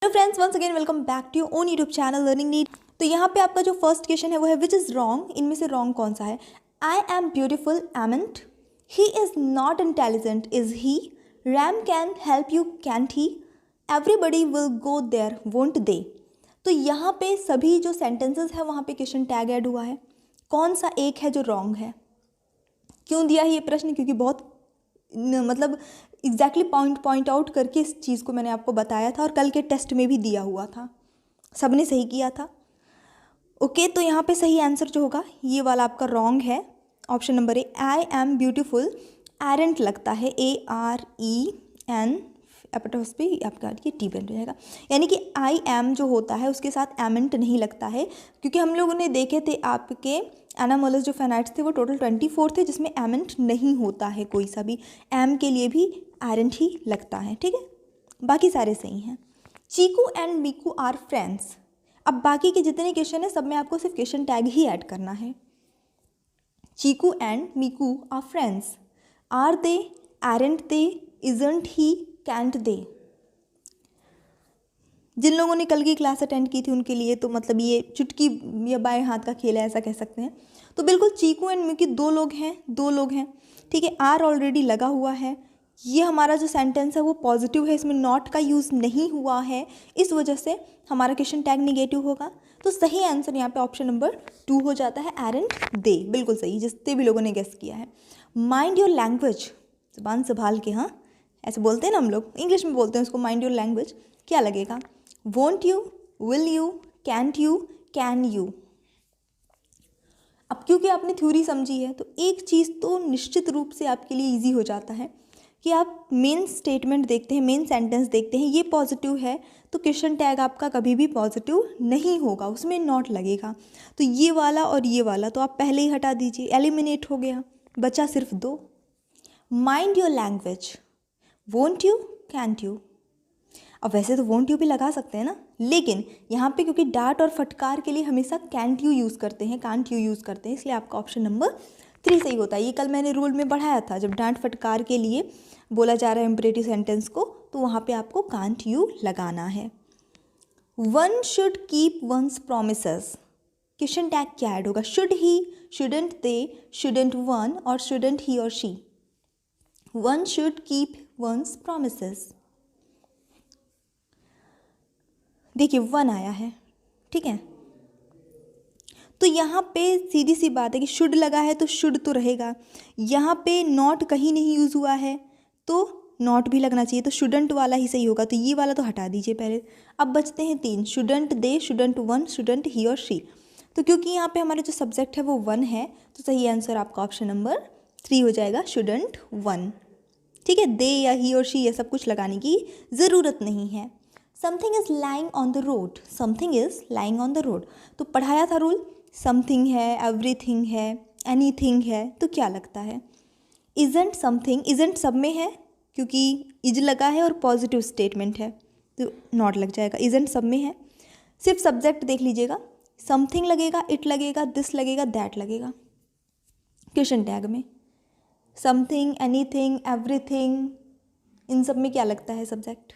Hello friends, once again welcome back to your own YouTube channel learning need. तो यहाँ पे आपका जो फर्स्ट क्वेश्चन है वो है विच इज़ रॉन्ग। इनमें से रॉन्ग कौन सा है? I am beautiful amn't, he is not intelligent is he, Ram can help you can't he, everybody will go there won't they. तो यहाँ पे सभी जो सेंटेंसेस है वहाँ पे क्वेश्चन टैग ऐड हुआ है। कौन सा एक है जो रॉन्ग है? क्यों दिया है ये प्रश्न? क्योंकि बहुत मतलब एग्जैक्टली पॉइंट आउट करके इस चीज़ को मैंने आपको बताया था और कल के टेस्ट में भी दिया हुआ था, सबने सही किया था। ओके, तो यहाँ पे सही आंसर जो होगा ये वाला आपका रॉन्ग है। Option number A, I am beautiful aren't लगता है AREN एपिटोस्पी आपका ये टी बन जाएगा, यानी कि आई एम जो होता है उसके साथ एमेंट नहीं लगता है, क्योंकि हम लोगों ने देखे थे आपके एनामोलस जो फेनाइट्स थे वो टोटल 24 थे जिसमें एमेंट नहीं होता है कोई सा भी, एम के लिए भी एरेंट ही लगता है। ठीक है, बाकी सारे सही हैं। चीकू एंड मीकू आर फ्रेंड्स। अब बाकी के जितने क्वेश्चन है सब में आपको सिर्फ क्वेश्चन टैग ही ऐड करना है। Cheeku and Meeku are friends, are they, aren't they, isn't he, can't they. जिन लोगों ने कल की क्लास अटेंड की थी उनके लिए तो मतलब ये चुटकी या बाएं हाथ का खेल है, ऐसा कह सकते हैं। तो बिल्कुल चीकू एंड मिकी दो लोग हैं। ठीक है, आर ऑलरेडी लगा हुआ है। ये हमारा जो सेंटेंस है वो पॉजिटिव है, इसमें नॉट का यूज़ नहीं हुआ है, इस वजह से हमारा क्वेश्चन टैग निगेटिव होगा। तो सही आंसर यहाँ पे ऑप्शन नंबर 2 हो जाता है, एरेंट दे। बिल्कुल सही, जितने भी लोगों ने गेस किया है। माइंड योर लैंग्वेज, जुबान संभाल के, हाँ ऐसे बोलते हैं ना हम लोग, इंग्लिश में बोलते हैं उसको माइंड योर लैंग्वेज। क्या लगेगा? Won't you, will you, cantt you, can you. अब क्योंकि आपने थ्योरी समझी है तो एक चीज़ तो निश्चित रूप से आपके लिए इजी हो जाता है कि आप मेन स्टेटमेंट देखते हैं, मेन सेंटेंस देखते हैं, ये पॉजिटिव है तो क्वेश्चन टैग आपका कभी भी पॉजिटिव नहीं होगा, उसमें नॉट लगेगा। तो ये वाला और ये वाला तो आप पहले ही हटा दीजिए, एलिमिनेट हो गया, बचा सिर्फ 2। Mind your language, won't you, cantt you. अब वैसे तो वोंट यू भी लगा सकते हैं ना, लेकिन यहाँ पे क्योंकि डांट और फटकार के लिए हमेशा कैंट यू यूज़ करते हैं, कांट यू यूज़ करते हैं, इसलिए आपका ऑप्शन नंबर 3 सही होता है। ये कल मैंने रूल में बढ़ाया था, जब डांट फटकार के लिए बोला जा रहा है इम्परेटिव सेंटेंस को तो वहाँ पे आपको कांट यू लगाना है। One should keep once promises. Question tag क्या ऐड होगा? Should he, shouldn't they, shouldn't one और शुडंट ही और she. One should keep once promises. देखिए 1 आया है, ठीक है, तो यहाँ पे सीधी सी बात है कि शुड लगा है तो शुड तो रहेगा। यहाँ पे नॉट कहीं नहीं यूज़ हुआ है तो नॉट भी लगना चाहिए, तो शुडंट वाला ही सही होगा, तो ये वाला तो हटा दीजिए पहले। अब बचते हैं 3, शुडंट दे, शुडंट वन, शुडंट ही और शी। तो क्योंकि यहाँ पे हमारे जो सब्जेक्ट है वो 1 है तो सही आंसर आपका ऑप्शन नंबर 3 हो जाएगा, शुडंट वन। ठीक है, दे या ही और शी ये सब कुछ लगाने की ज़रूरत नहीं है। Something is lying on the road, something is lying on the road, तो पढ़ाया था रूल, समथिंग है, एवरीथिंग है, एनीथिंग है, तो क्या लगता है? इजेंट समथिंग, इजेंट सब में है क्योंकि इज लगा है और पॉजिटिव स्टेटमेंट है तो नॉट लग जाएगा, इजेंट सब में है। सिर्फ सब्जेक्ट देख लीजिएगा, समथिंग लगेगा, इट लगेगा, दिस लगेगा, दैट लगेगा क्वेश्चन टैग में। समथिंग, एनीथिंग, एवरीथिंग, इन सब में क्या लगता है सब्जेक्ट?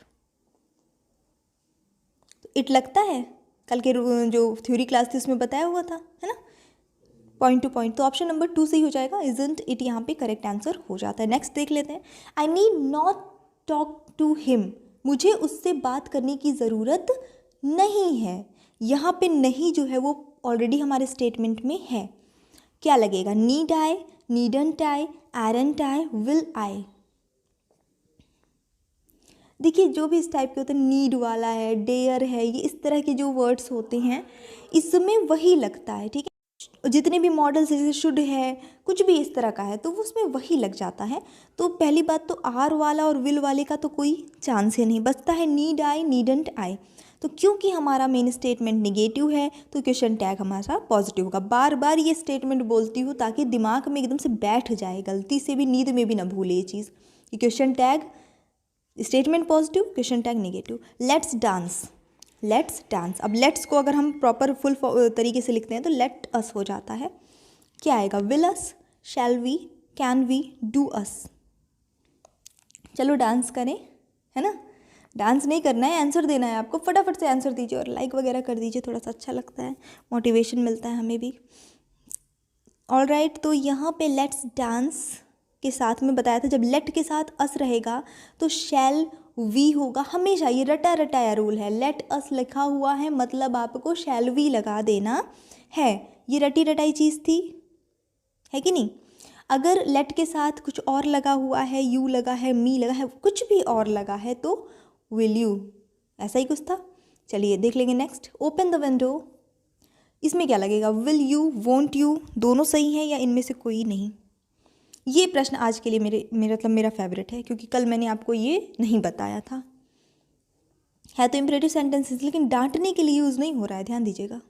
तो इट लगता है, कल के जो थ्योरी क्लास थी उसमें बताया हुआ था, है ना, पॉइंट टू पॉइंट। तो ऑप्शन नंबर 2 सही हो जाएगा, इजंट इट यहाँ पे करेक्ट आंसर हो जाता है। नेक्स्ट देख लेते हैं। I need not talk to him, मुझे उससे बात करने की ज़रूरत नहीं है। यहाँ पे नहीं जो है वो ऑलरेडी हमारे स्टेटमेंट में है। क्या लगेगा? Need I, needn't I, aren't I, will I. देखिए जो भी इस टाइप के होते हैं, नीड वाला है, डेयर है, ये इस तरह के जो वर्ड्स होते हैं इसमें वही लगता है। ठीक है, जितने भी मॉडल्स जैसे शुड है, कुछ भी इस तरह का है तो वो उसमें वही लग जाता है। तो पहली बात तो आर वाला और विल वाले का तो कोई चांस ही नहीं, बचता है नीड आई, नीडंट आई। तो क्योंकि हमारा मेन स्टेटमेंट निगेटिव है तो क्वेश्चन टैग हमारा पॉजिटिव होगा। बार बार ये स्टेटमेंट बोलती हूँ ताकि दिमाग में एकदम से बैठ जाए, गलती से भी नींद में भी ना भूले ये चीज़ कि question tag statement positive, question tag negative. Let's dance, let's dance. अब लेट्स को अगर हम प्रॉपर फुल तरीके से लिखते हैं तो लेट अस हो जाता है। क्या आएगा? Will us, shall we, can we, do us. चलो डांस करें, है ना, डांस नहीं करना है, आंसर देना है आपको। फटाफट से आंसर दीजिए और लाइक वगैरह कर दीजिए, थोड़ा सा अच्छा लगता है, मोटिवेशन मिलता है हमें भी। ऑलराइट, तो यहाँ पे लेट्स डांस के साथ में बताया था, जब लेट के साथ अस रहेगा तो शैल वी होगा हमेशा। ये रटा रटाया रूल है, लेट अस लिखा हुआ है मतलब आपको शैल वी लगा देना है। ये रटी रटाई चीज़ थी, है कि नहीं। अगर लेट के साथ कुछ और लगा हुआ है, यू लगा है, मी लगा है, कुछ भी और लगा है तो विल यू, ऐसा ही कुछ था। चलिए देख लेंगे नेक्स्ट। ओपन द विंडो, इसमें क्या लगेगा, विल यू, वोंट यू, दोनों सही हैं या इनमें से कोई नहीं। ये प्रश्न आज के लिए मेरा फेवरेट है, क्योंकि कल मैंने आपको ये नहीं बताया था। है तो इम्परेटिव सेंटेंसेस, लेकिन डांटने के लिए यूज़ नहीं हो रहा है, ध्यान दीजिएगा।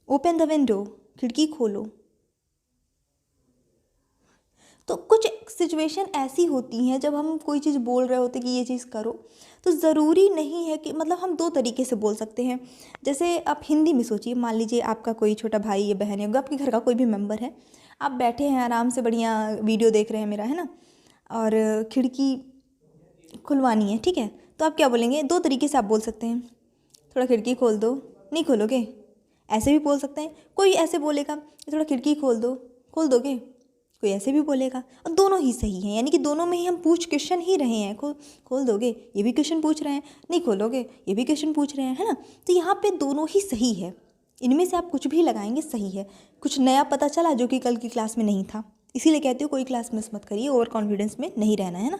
ओपन द विंडो, खिड़की खोलो। तो कुछ सिचुएशन ऐसी होती हैं जब हम कोई चीज़ बोल रहे होते कि ये चीज़ करो, तो ज़रूरी नहीं है कि, मतलब हम दो तरीके से बोल सकते हैं। जैसे आप हिंदी में सोचिए, मान लीजिए आपका कोई छोटा भाई या बहन है, आपके घर का कोई भी मेंबर है, आप बैठे हैं आराम से, बढ़िया वीडियो देख रहे हैं मेरा, है ना, और खिड़की खुलवानी है, ठीक है, तो आप क्या बोलेंगे, दो तरीके से आप बोल सकते हैं। थोड़ा खिड़की खोल दो, नहीं खोलोगे, ऐसे भी बोल सकते हैं। कोई ऐसे बोलेगा थोड़ा खिड़की खोल दो, खोल दोगे, कोई ऐसे भी बोलेगा, और दोनों ही सही हैं, यानी कि दोनों में ही हम पूछ क्वेश्चन ही रहे हैं। खोल दोगे, ये भी क्वेश्चन पूछ रहे हैं, नहीं खोलोगे, ये भी क्वेश्चन पूछ रहे हैं, है ना। तो यहाँ पे दोनों ही सही है, इनमें से आप कुछ भी लगाएंगे सही है। कुछ नया पता चला जो कि कल की क्लास में नहीं था, इसीलिए कहती हूँ कोई क्लास मिस मत करिए, ओवर कॉन्फिडेंस में नहीं रहना है ना।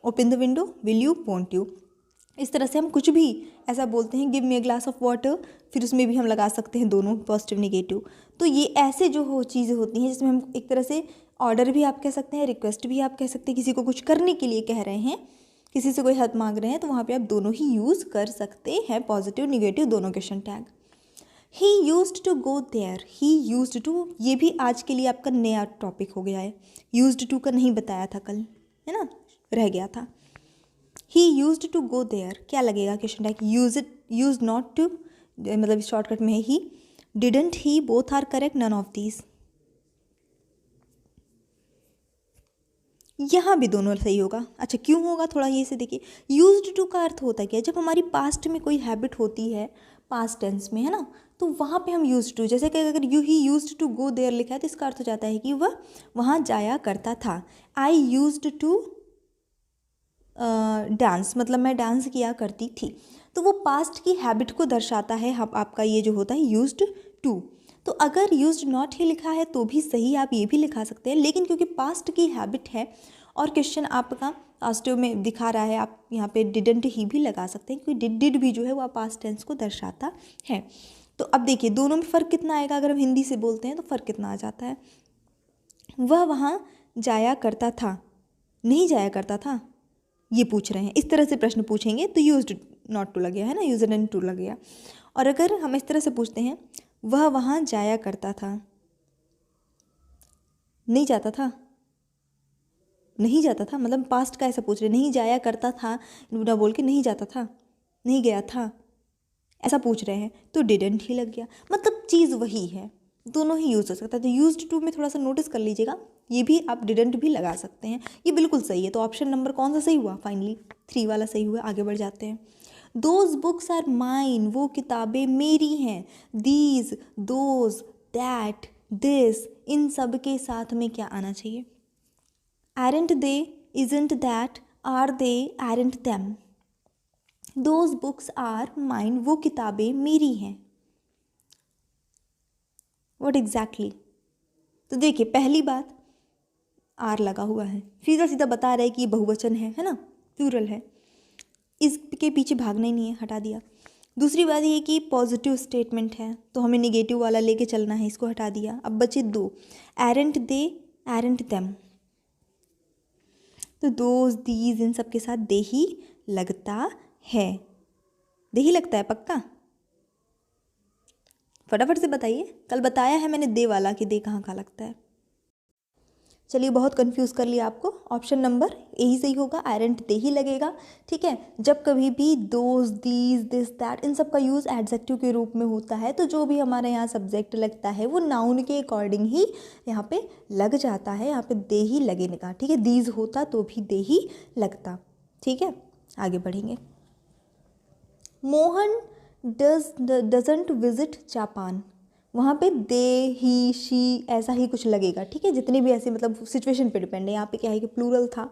Open the window, will you, want you, इस तरह से हम कुछ भी ऐसा बोलते हैं। Give me a glass of water, फिर उसमें भी हम लगा सकते हैं दोनों, पॉजिटिव निगेटिव। तो ये ऐसे जो चीज़ें होती हैं जिसमें हम एक तरह से ऑर्डर भी आप कह सकते हैं, रिक्वेस्ट भी आप कह सकते हैं, किसी को कुछ करने के लिए कह रहे हैं, किसी से कोई हेल्प मांग रहे हैं, तो वहाँ पे आप दोनों ही यूज़ कर सकते हैं, पॉजिटिव निगेटिव दोनों question tag. He used to go there, he used to, ये भी आज के लिए आपका नया टॉपिक हो गया है। यूज्ड टू का नहीं बताया था कल, है ना, रह गया था। He used to go there, क्या लगेगा question tag, use it, use not to, मतलब शॉर्टकट में है ही। Didn't he, both are correct, none of these. यहाँ भी दोनों सही होगा। अच्छा क्यों होगा, थोड़ा ये से देखिए। यूज्ड टू का अर्थ होता क्या है, जब हमारी पास्ट में कोई हैबिट होती है, पास्ट टेंस में, है ना, तो वहाँ पे हम यूज्ड टू, जैसे कि अगर you he used to go there लिखा है तो इसका अर्थ हो जाता है कि वह वहाँ जाया करता था। आई यूज्ड टू डांस, मतलब मैं डांस किया करती थी। तो वो पास्ट की हैबिट को दर्शाता है, हम आपका ये जो होता है यूज्ड टू। तो अगर यूज्ड नॉट ही लिखा है तो भी सही, आप ये भी लिखा सकते हैं, लेकिन क्योंकि पास्ट की हैबिट है और क्वेश्चन आपका पास्टिव में दिखा रहा है, आप यहाँ पे डिडंट ही भी लगा सकते हैं, क्योंकि डिड भी जो है वो पास्ट टेंस को दर्शाता है। तो अब देखिए दोनों में फ़र्क कितना आएगा, अगर हम हिंदी से बोलते हैं तो फ़र्क कितना आ जाता है। वह वहाँ जाया करता था, नहीं जाया करता था, ये पूछ रहे हैं, इस तरह से प्रश्न पूछेंगे तो यूज्ड नॉट टू लग गया, है ना, यूज्ड एंड टू लग गया। और अगर हम इस तरह से पूछते हैं, वह वहाँ जाया करता था, नहीं जाता था, नहीं जाता था, मतलब पास्ट का ऐसा पूछ रहे, नहीं जाया करता था ना बोल के नहीं जाता था, नहीं गया था, ऐसा पूछ रहे हैं, तो डिडंट ही लग गया। मतलब चीज़ वही है, दोनों ही यूज़ हो सकता है। तो यूज्ड टू में थोड़ा सा नोटिस कर लीजिएगा, ये भी आप डिडंट भी लगा सकते हैं, ये बिल्कुल सही है। तो ऑप्शन नंबर कौन सा सही हुआ, फाइनली 3 वाला सही हुआ। आगे बढ़ जाते हैं। दोज बुक्स आर माइन, वो किताबें मेरी हैं। दीज, दोज, दैट, दिस, इन सब के साथ में क्या आना चाहिए, aren't they, isn't that, are they, aren't them। Those books are mine, वो किताबें मेरी हैं। व्हाट एग्जैक्टली, तो देखिए पहली बात आर लगा हुआ है, सीधा सीधा बता रहा है कि ये बहुवचन है ना, प्लूरल है, इसके पीछे भागना ही नहीं है, हटा दिया। दूसरी बात ये कि पॉजिटिव स्टेटमेंट है तो हमें निगेटिव वाला लेके चलना है, इसको हटा दिया। अब बचे दो, एरेंट दे, एरेंट देम। तो दोज, दीज, इन सब के साथ दे ही लगता है, दे ही लगता है पक्का। फटाफट से बताइए, कल बताया है मैंने दे वाला कि दे कहाँ कहाँ लगता है। चलिए, बहुत कंफ्यूज कर लिया आपको। ऑप्शन नंबर ए ही सही होगा, आयरन दे ही लगेगा। ठीक है, जब कभी भी दोज, दीज, दिस, दैट, इन सब का यूज़ एडजेक्टिव के रूप में होता है तो जो भी हमारे यहाँ सब्जेक्ट लगता है वो नाउन के अकॉर्डिंग ही यहाँ पे लग जाता है। यहाँ पे दे ही लगेगा। ठीक है, दीज होता तो भी दे ही लगता। ठीक है, आगे बढ़ेंगे। मोहन डजंट विजिट जापान, वहाँ पे दे, ही, शी ऐसा ही कुछ लगेगा। ठीक है, जितनी भी ऐसी मतलब सिचुएशन पे डिपेंड है। यहाँ पे क्या है कि प्लूरल था,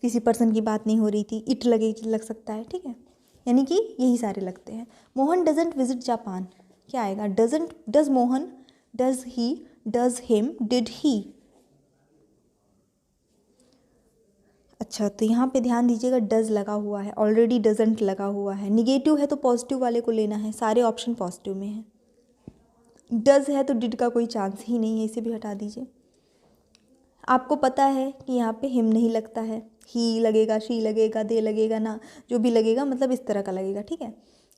किसी पर्सन की बात नहीं हो रही थी, इट लग सकता है। ठीक है, यानी कि यही सारे लगते हैं। मोहन डजंट विजिट जापान, क्या आएगा? Doesn't, does Mohan, does he, does him, did he. अच्छा, तो यहाँ पे ध्यान दीजिएगा, डज लगा हुआ है, ऑलरेडी डजंट लगा हुआ है। निगेटिव है तो पॉजिटिव वाले को लेना है, सारे ऑप्शन पॉजिटिव में हैं। डज है तो डिड का कोई चांस ही नहीं है, इसे भी हटा दीजिए। आपको पता है कि यहाँ पे हिम नहीं लगता है, ही लगेगा, शी लगेगा, दे लगेगा ना, जो भी लगेगा मतलब इस तरह का लगेगा। ठीक है,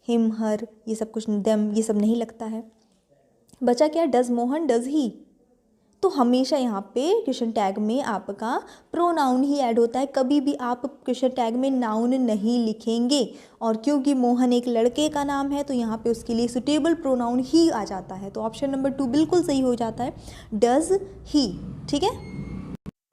हिम, हर, ये सब कुछ, देम, ये सब नहीं लगता है। बचा क्या? Does Mohan, does he. तो हमेशा यहाँ पे क्वेश्चन टैग में आपका प्रोनाउन ही ऐड होता है, कभी भी आप क्वेश्चन टैग में नाउन नहीं लिखेंगे। और क्योंकि मोहन एक लड़के का नाम है तो यहाँ पे उसके लिए सुटेबल प्रोनाउन ही आ जाता है। तो ऑप्शन नंबर 2 बिल्कुल सही हो जाता है, डज ही। ठीक है,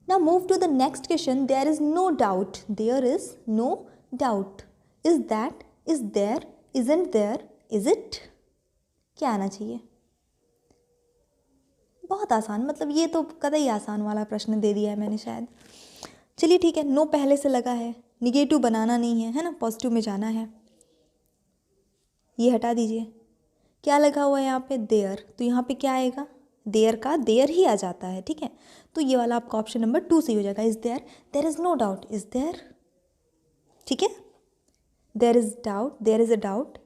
now move to the next question. There is no doubt, there is no doubt, is that, is there, isn't there, is it, क्या आना चाहिए? बहुत आसान, मतलब ये तो कतई आसान वाला प्रश्न दे दिया है मैंने शायद। चलिए ठीक है, नो पहले से लगा है, निगेटिव बनाना नहीं है, है ना, पॉजिटिव में जाना है। ये हटा दीजिए, क्या लगा हुआ है यहाँ पे? देयर, तो यहाँ पे क्या आएगा? देयर का देयर ही आ जाता है। ठीक है, तो ये वाला आपका ऑप्शन नंबर 2 सही हो जाएगा, is there, there is no doubt, is there. ठीक है, there is doubt, there is a doubt,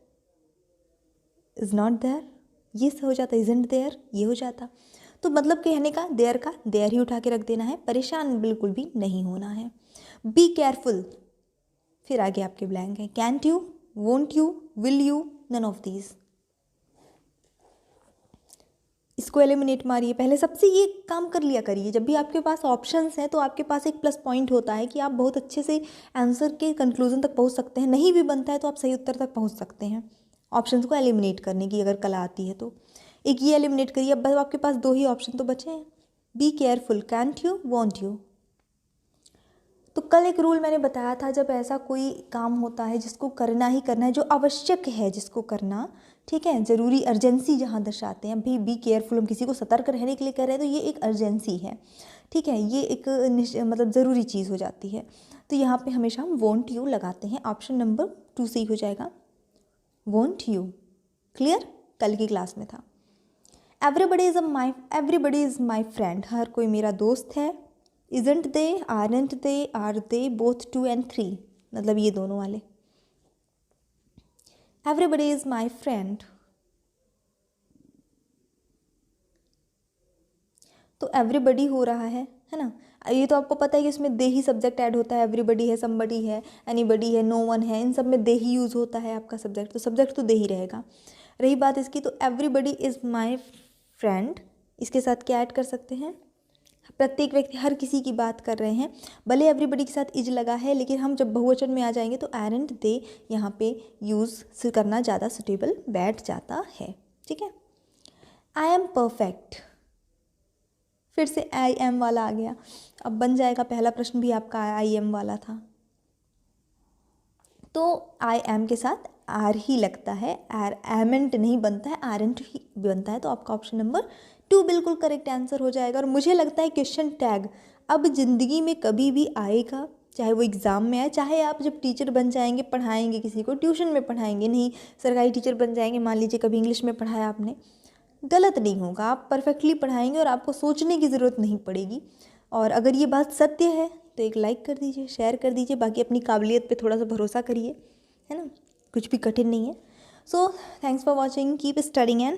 is not there, ये हो जाता, इजंट देयर, ये हो जाता। तो मतलब कहने का देयर ही उठा के रख देना है, परेशान बिल्कुल भी नहीं होना है। बी केयरफुल, फिर आगे आपके ब्लैंक है, can't you, won't you, will you, none of these. इसको एलिमिनेट मारिए, पहले सबसे ये काम कर लिया करिए। जब भी आपके पास ऑप्शंस हैं तो आपके पास एक प्लस पॉइंट होता है कि आप बहुत अच्छे से आंसर के कंक्लूजन तक पहुंच सकते हैं। नहीं भी बनता है तो आप सही उत्तर तक पहुंच सकते हैं ऑप्शंस को एलिमिनेट करने की अगर कला आती है तो। एक ये एलिमिनेट करिए, अब बस आपके पास 2 ही ऑप्शन तो बचे हैं, be careful, cantt you, want you. तो कल एक रूल मैंने बताया था, जब ऐसा कोई काम होता है जिसको करना ही करना है, जो आवश्यक है जिसको करना, ठीक है, ज़रूरी, अर्जेंसी जहाँ दर्शाते हैं, भी बी केयरफुल, हम किसी को सतर्क रहने के लिए कह रहे हैं तो ये एक अर्जेंसी है। ठीक है, ये एक मतलब ज़रूरी चीज़ हो जाती है। तो यहाँ पे हमेशा हम वॉन्ट यू लगाते हैं, ऑप्शन नंबर 2 सही हो जाएगा, वॉन्ट यू। क्लियर, कल की क्लास में था। एवरीबडी इज़ माई फ्रेंड, हर कोई मेरा दोस्त है। Isn't they, aren't they, are they, both 2 and 3, मतलब ये दोनों वाले। एवरीबडी इज़ माई फ्रेंड, तो एवरीबडी हो रहा है ना। ये तो आपको पता है कि इसमें दे ही सब्जेक्ट ऐड होता है, एवरीबडी है, समबडी है, एनीबडी है, नो वन है, इन सब में दे ही यूज़ होता है आपका सब्जेक्ट, तो सब्जेक्ट तो दे ही रहेगा। रही बात इसकी, तो एवरीबडी इज़ माई फ्रेंड, इसके साथ क्या ऐड कर सकते हैं? प्रत्येक व्यक्ति, हर किसी की बात कर रहे हैं, भले एवरीबडी के साथ इज लगा है, लेकिन हम जब बहुवचन में आ जाएंगे तो एरेंट दे यहाँ पे यूज़ करना ज़्यादा सुटेबल बैठ जाता है। ठीक है, आई एम परफेक्ट, फिर से आई एम वाला आ गया, अब बन जाएगा, पहला प्रश्न भी आपका आई एम वाला था, तो आई एम के साथ आर ही लगता है, एमेंट नहीं बनता है, आरेंट ही बनता है, तो आपका ऑप्शन नंबर 2 बिल्कुल करेक्ट आंसर हो जाएगा। और मुझे लगता है क्वेश्चन टैग अब ज़िंदगी में कभी भी आएगा, चाहे वो एग्ज़ाम में आए, चाहे आप जब टीचर बन जाएंगे, पढ़ाएंगे किसी को, ट्यूशन में पढ़ाएंगे, नहीं सरकारी टीचर बन जाएंगे, मान लीजिए कभी इंग्लिश में पढ़ाया आपने, गलत नहीं होगा, आप परफेक्टली पढ़ाएंगे और आपको सोचने की ज़रूरत नहीं पड़ेगी। और अगर ये बात सत्य है तो एक लाइक कर दीजिए, शेयर कर दीजिए, बाकी अपनी काबिलियत पे थोड़ा सा भरोसा करिए, है ना, कुछ भी कठिन नहीं है। So thanks for watching, keep studying and